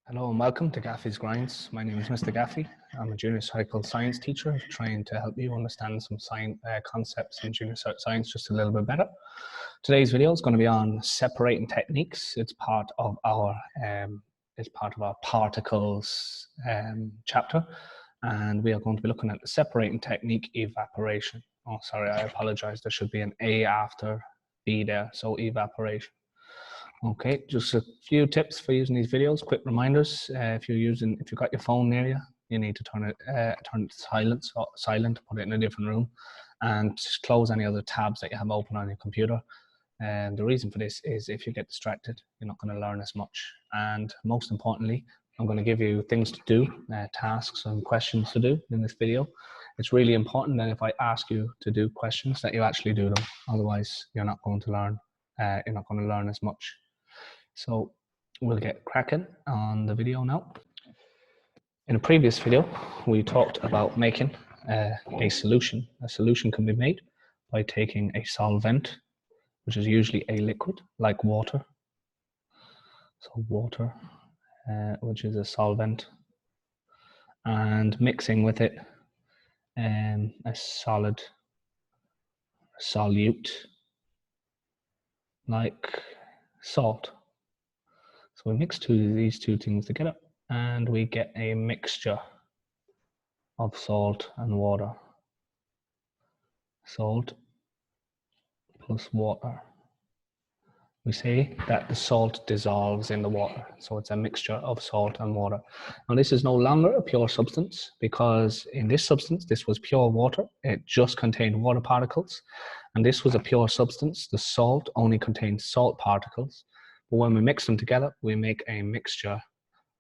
Hello and welcome to Gaffy's Grinds. My name is Mr. Gaffy. I'm a junior cycle science teacher trying to help you understand some concepts in junior science just a little bit better. Today's video is going to be on separating techniques. It's part of our particles chapter, and we are going to be looking at the separating technique evaporation. Oh, sorry, I apologize. There should be an A after B there, so evaporation. Okay, just a few tips for using these videos. Quick reminders: if you've got your phone near you, you need to turn it silent, put it in a different room, and close any other tabs that you have open on your computer. And the reason for this is if you get distracted, you're not going to learn as much. And most importantly, I'm going to give you things to do, tasks and questions to do in this video. It's really important that if I ask you to do questions, that you actually do them. Otherwise, you're not going to learn. You're not going to learn as much. So we'll get cracking on the video now. In a previous video, we talked about making a solution. A solution can be made by taking a solvent, which is usually a liquid like water. So water, which is a solvent, and mixing with it a solute like salt. So we mix these two things together and we get a mixture of salt and water. Salt plus water. We say that the salt dissolves in the water. So it's a mixture of salt and water. Now this is no longer a pure substance because in this substance, this was pure water. It just contained water particles. And this was a pure substance. The salt only contained salt particles. But when we mix them together, we make a mixture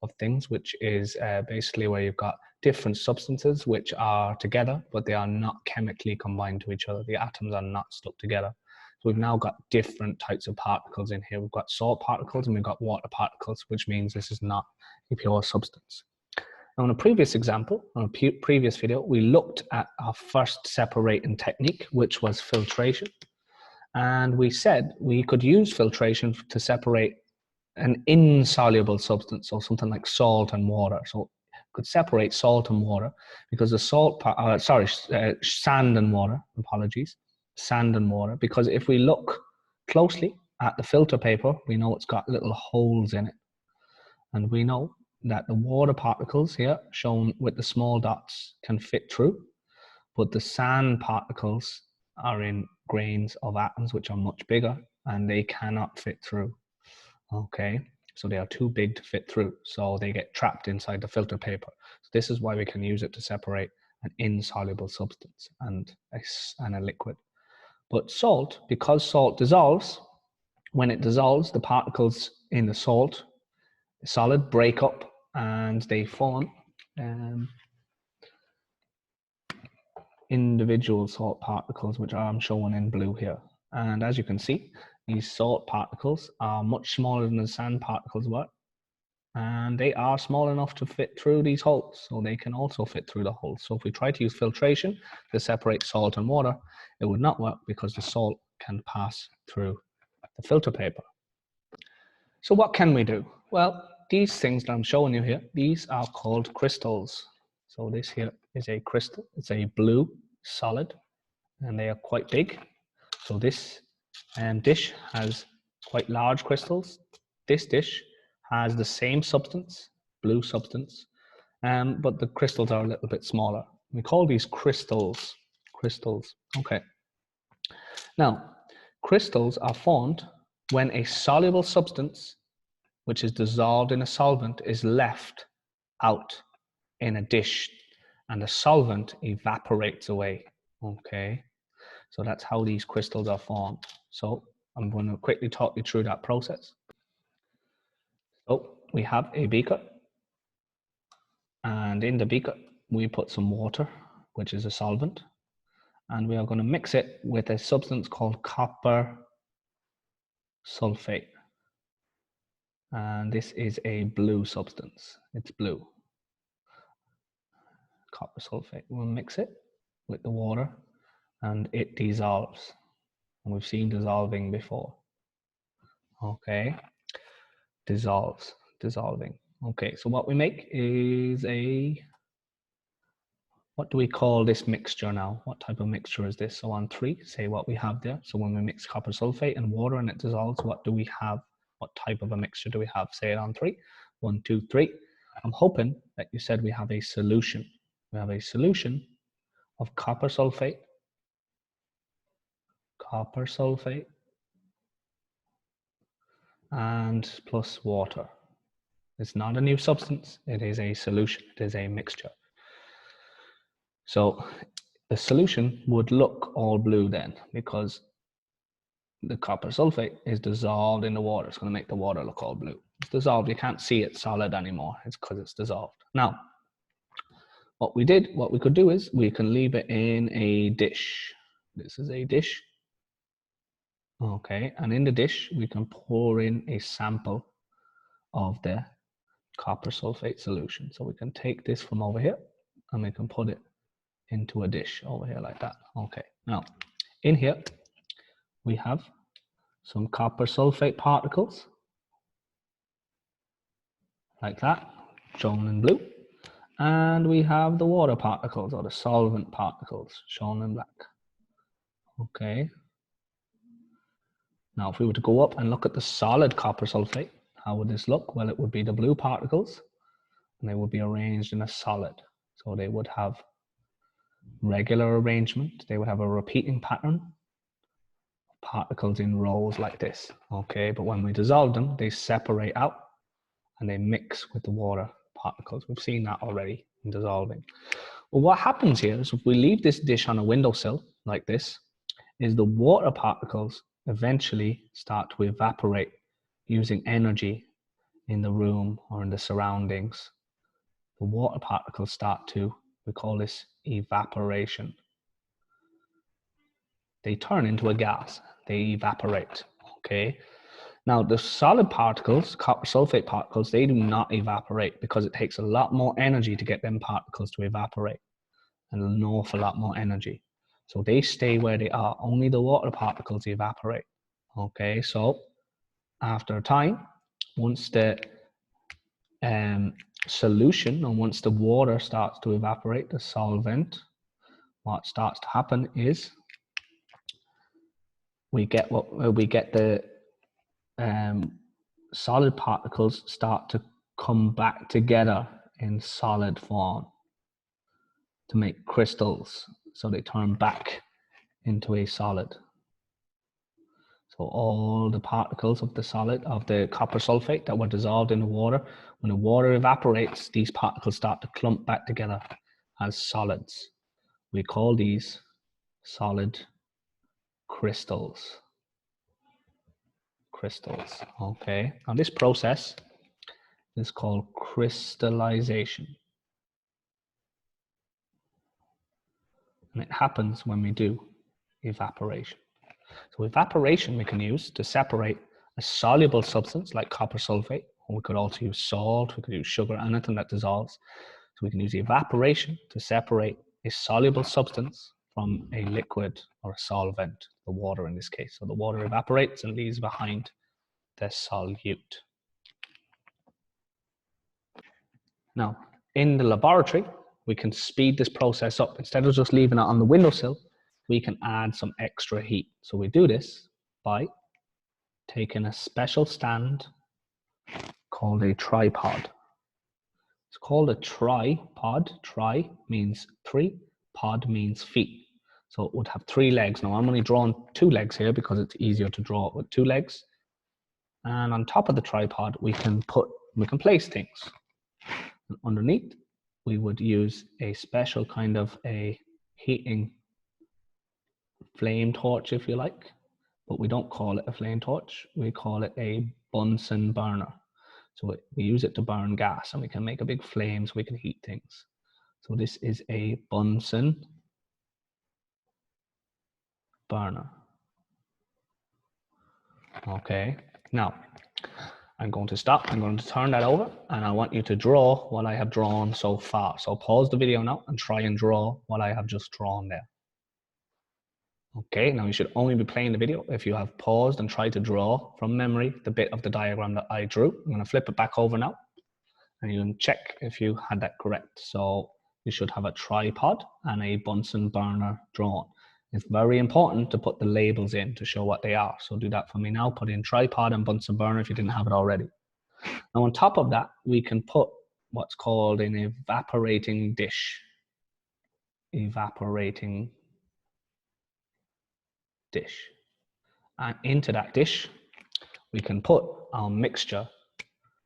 of things, which is basically where you've got different substances which are together, but they are not chemically combined to each other. The atoms are not stuck together. So we've now got different types of particles in here. We've got salt particles and we've got water particles, which means this is not a pure substance. Now, in a previous example, on a previous video, we looked at our first separating technique, which was filtration. And we said we could use filtration to separate an insoluble substance, so something like salt and water. So could separate salt and water because the sand and water, sand and water, because if we look closely at the filter paper, we know it's got little holes in it. And we know that the water particles here, shown with the small dots, can fit through, but the sand particles are in grains of atoms, which are much bigger, and they cannot fit through. Okay, so they are too big to fit through, so they get trapped inside the filter paper. So this is why we can use it to separate an insoluble substance and a liquid. But salt, because salt dissolves, when it dissolves, the particles in the solid break up and they form individual salt particles, which I'm showing in blue here. And as you can see, these salt particles are much smaller than the sand particles were. And they are small enough to fit through these holes. So they can also fit through the holes. So if we try to use filtration to separate salt and water, it would not work because the salt can pass through the filter paper. So what can we do? Well, these things that I'm showing you here, these are called crystals. So this here is a crystal. It's a blue solid and they are quite big. So this dish has quite large crystals. This dish has the same substance, blue substance, but the crystals are a little bit smaller. We call these crystals. Crystals. Okay. Now, crystals are formed when a soluble substance, which is dissolved in a solvent, is left out in a dish, and the solvent evaporates away. Okay. So that's how these crystals are formed. So I'm going to quickly talk you through that process. So we have a beaker, and in the beaker we put some water, which is a solvent, and we are going to mix it with a substance called copper sulfate. And this is a blue substance. It's blue. Copper sulfate. We'll mix it with the water and it dissolves. And we've seen dissolving before. Okay. Dissolving. Okay, so what we make is what do we call this mixture now? What type of mixture is this? So on 3, say what we have there. So when we mix copper sulfate and water and it dissolves, what do we have? What type of a mixture do we have? Say it on 3. 1, 2, 3. I'm hoping that you said we have a solution. We have a solution of copper sulfate, and plus water. It's not a new substance. It is a solution. It is a mixture. So the solution would look all blue then because the copper sulfate is dissolved in the water. It's going to make the water look all blue. It's dissolved. You can't see it solid anymore. It's because it's dissolved. Now, what we could do is we can leave it in a dish. This is a dish. Okay, and in the dish, we can pour in a sample of the copper sulfate solution. So we can take this from over here and we can put it into a dish over here like that. Okay, now in here, we have some copper sulfate particles like that, shown in blue. And we have the water particles or the solvent particles shown in black. Okay. Now, if we were to go up and look at the solid copper sulfate, how would this look? Well, it would be the blue particles and they would be arranged in a solid. So they would have regular arrangement. They would have a repeating pattern, particles in rows like this. Okay. But when we dissolve them, they separate out and they mix with the water particles. We've seen that already in dissolving. Well, what happens here is if we leave this dish on a windowsill like this, is the water particles eventually start to evaporate using energy in the room or in the surroundings. The water particles start to, we call this evaporation. They turn into a gas, they evaporate, okay? Now, the solid particles, copper sulfate particles, they do not evaporate because it takes a lot more energy to get them particles to evaporate and an awful lot more energy. So they stay where they are. Only the water particles evaporate. Okay, so after a time, once the solution or once the water starts to evaporate, the solvent, what starts to happen is we get the solid particles start to come back together in solid form to make crystals. So they turn back into a solid. So all the particles of the solid, of the copper sulfate that were dissolved in the water, when the water evaporates, these particles start to clump back together as solids. We call these solid crystals. Crystals, okay. Now this process is called crystallization. And it happens when we do evaporation. So evaporation we can use to separate a soluble substance like copper sulfate, or we could also use salt, we could use sugar, anything that dissolves. So we can use evaporation to separate a soluble substance from a liquid or a solvent, the water in this case. So the water evaporates and leaves behind the solute. Now, in the laboratory, we can speed this process up. Instead of just leaving it on the windowsill, we can add some extra heat. So we do this by taking a special stand called a tripod. It's called a tripod. Tri means 3, pod means feet. So it would have 3 legs. Now I'm only drawing 2 legs here because it's easier to draw it with 2 legs. And on top of the tripod, we can place things. And underneath, we would use a special kind of a heating flame torch, if you like, but we don't call it a flame torch. We call it a Bunsen burner. So we use it to burn gas and we can make a big flame so we can heat things. So this is a Bunsen burner. Okay, now I'm going to stop. I'm going to turn that over and I want you to draw what I have drawn so far. So pause the video now and try and draw what I have just drawn there. Okay, now you should only be playing the video if you have paused and tried to draw from memory the bit of the diagram that I drew. I'm going to flip it back over now And you can check if you had that correct. So you should have a tripod and a Bunsen burner drawn. It's very important to put the labels in to show what they are. So do that for me now. Put in tripod and Bunsen burner if you didn't have it already. Now on top of that, we can put what's called an evaporating dish. Evaporating dish. And into that dish, we can put our mixture,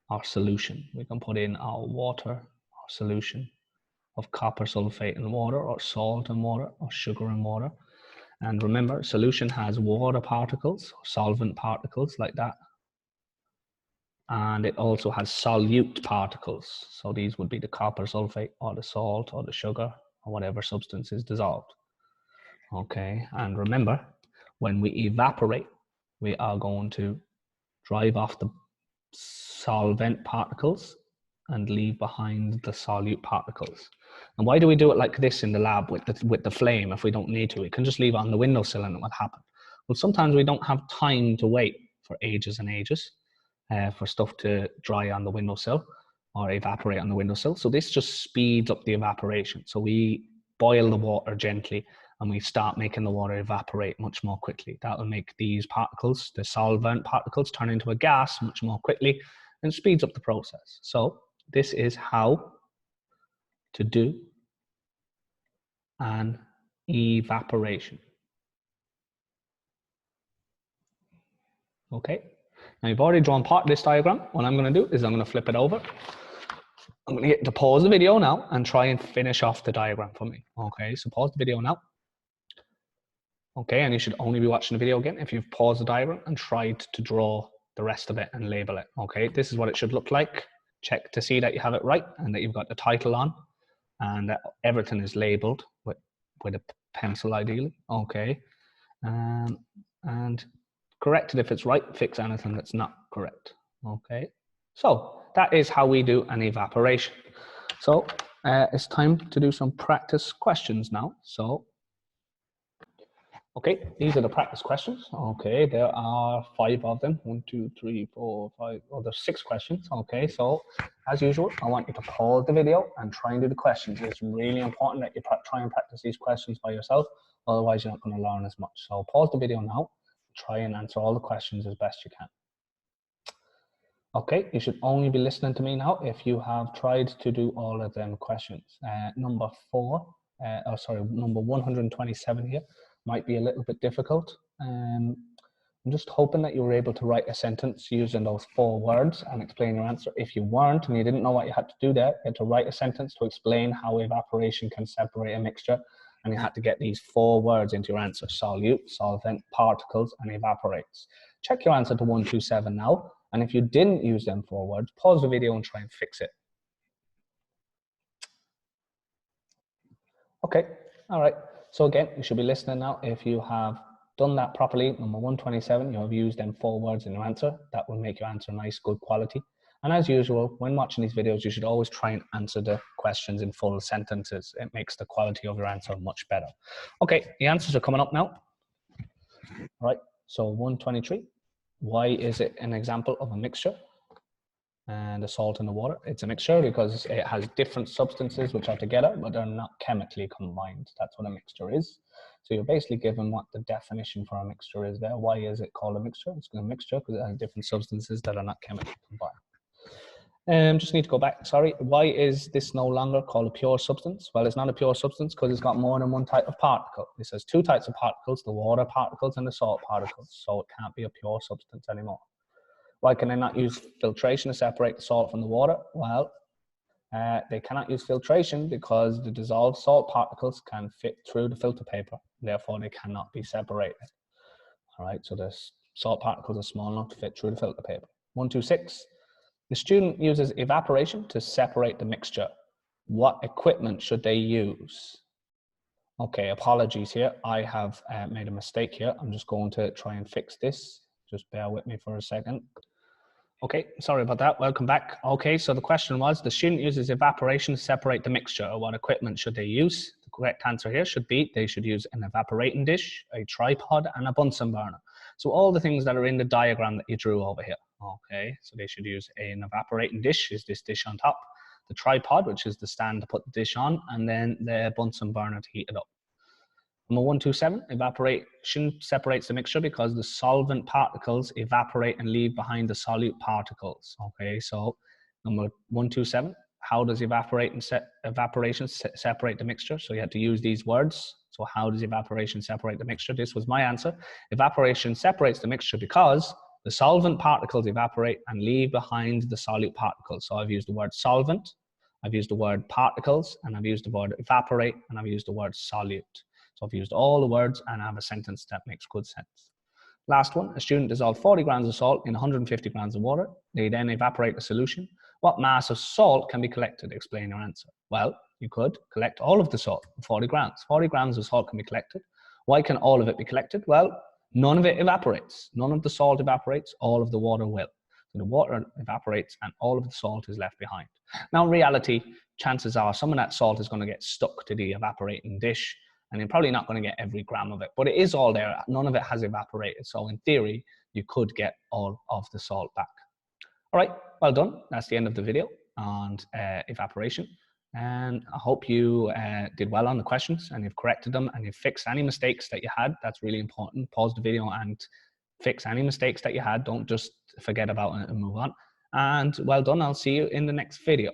our solution. We can put in our water, our solution of copper sulfate and water, or salt and water, or sugar and water. And remember, solution has water particles, solvent particles like that. And it also has solute particles. So these would be the copper sulfate or the salt or the sugar or whatever substance is dissolved. Okay, and remember, when we evaporate, we are going to drive off the solvent particles and leave behind the solute particles. And why do we do it like this in the lab with the flame if we don't need to? We can just leave it on the windowsill and it will happen. Well, sometimes we don't have time to wait for ages and ages for stuff to dry on the windowsill or evaporate on the windowsill. So this just speeds up the evaporation. So we boil the water gently and we start making the water evaporate much more quickly. That will make these particles, the solvent particles, turn into a gas much more quickly and speeds up the process. So this is how to do an evaporation. Okay, now you've already drawn part of this diagram. What I'm going to do is I'm going to flip it over. I'm going to get to pause the video now and try and finish off the diagram for me. Okay, so pause the video now. Okay, and you should only be watching the video again if you've paused the diagram and tried to draw the rest of it and label it. Okay, this is what it should look like. Check to see that you have it right and that you've got the title on and that everything is labeled with a pencil ideally. Okay, and correct it if it's right, fix anything that's not correct. Okay, so that is how we do an evaporation. So it's time to do some practice questions now. So okay, these are the practice questions. Okay, there are 5 of them. 1, 2, 3, 4, 5. Oh, there's 6 questions. Okay, so as usual, I want you to pause the video and try and do the questions. It's really important that you try and practice these questions by yourself. Otherwise, you're not going to learn as much. So pause the video now. Try and answer all the questions as best you can. Okay, you should only be listening to me now if you have tried to do all of them questions. Number 127 here might be a little bit difficult. I'm just hoping that you were able to write a sentence using those 4 words and explain your answer. If you weren't and you didn't know what you had to do there, you had to write a sentence to explain how evaporation can separate a mixture, and you had to get these 4 words into your answer: solute, solvent, particles, and evaporates. Check your answer to 127 now, and if you didn't use them 4 words, pause the video and try and fix it. Okay, all right. So again, you should be listening now. If you have done that properly, number 127, you have used them 4 words in your answer. That will make your answer nice, good quality. And as usual, when watching these videos, you should always try and answer the questions in full sentences. It makes the quality of your answer much better. Okay, the answers are coming up now. All right, so 123, why is it an example of a mixture? And the salt and the water, it's a mixture because it has different substances which are together, but they're not chemically combined. That's what a mixture is. So you're basically given what the definition for a mixture is there. Why is it called a mixture? It's a mixture because it has different substances that are not chemically combined. Just need to go back, sorry. Why is this no longer called a pure substance? Well, it's not a pure substance because it's got more than one type of particle. This has 2 types of particles, the water particles and the salt particles. So it can't be a pure substance anymore. Why can they not use filtration to separate the salt from the water? Well, they cannot use filtration because the dissolved salt particles can fit through the filter paper. Therefore, they cannot be separated. All right, so the salt particles are small enough to fit through the filter paper. 126. The student uses evaporation to separate the mixture. What equipment should they use? Okay, apologies here. I have made a mistake here. I'm just going to try and fix this. Just bear with me for a second. Okay, sorry about that. Welcome back. Okay, so the question was, the student uses evaporation to separate the mixture. What equipment should they use? The correct answer here should be they should use an evaporating dish, a tripod, and a Bunsen burner. So all the things that are in the diagram that you drew over here. Okay, so they should use an evaporating dish, is this dish on top, the tripod, which is the stand to put the dish on, and then the Bunsen burner to heat it up. Number 127, evaporation separates the mixture because the solvent particles evaporate and leave behind the solute particles. Okay, so number 127, how does evaporation separate the mixture? So you had to use these words. So how does evaporation separate the mixture? This was my answer. Evaporation separates the mixture because the solvent particles evaporate and leave behind the solute particles. So I've used the word solvent, I've used the word particles, and I've used the word evaporate, and I've used the word solute. So I've used all the words and I have a sentence that makes good sense. Last one, a student dissolved 40 grams of salt in 150 grams of water. They then evaporate the solution. What mass of salt can be collected? Explain your answer. Well, you could collect all of the salt, 40 grams. 40 grams of salt can be collected. Why can all of it be collected? Well, none of it evaporates. None of the salt evaporates, all of the water will. So the water evaporates and all of the salt is left behind. Now, in reality, chances are some of that salt is going to get stuck to the evaporating dish, and you're probably not going to get every gram of it, but it is all there. None of it has evaporated. So in theory, you could get all of the salt back. All right, well done. That's the end of the video on evaporation. And I hope you did well on the questions and you've corrected them and you've fixed any mistakes that you had. That's really important. Pause the video and fix any mistakes that you had. Don't just forget about it and move on. And well done. I'll see you in the next video.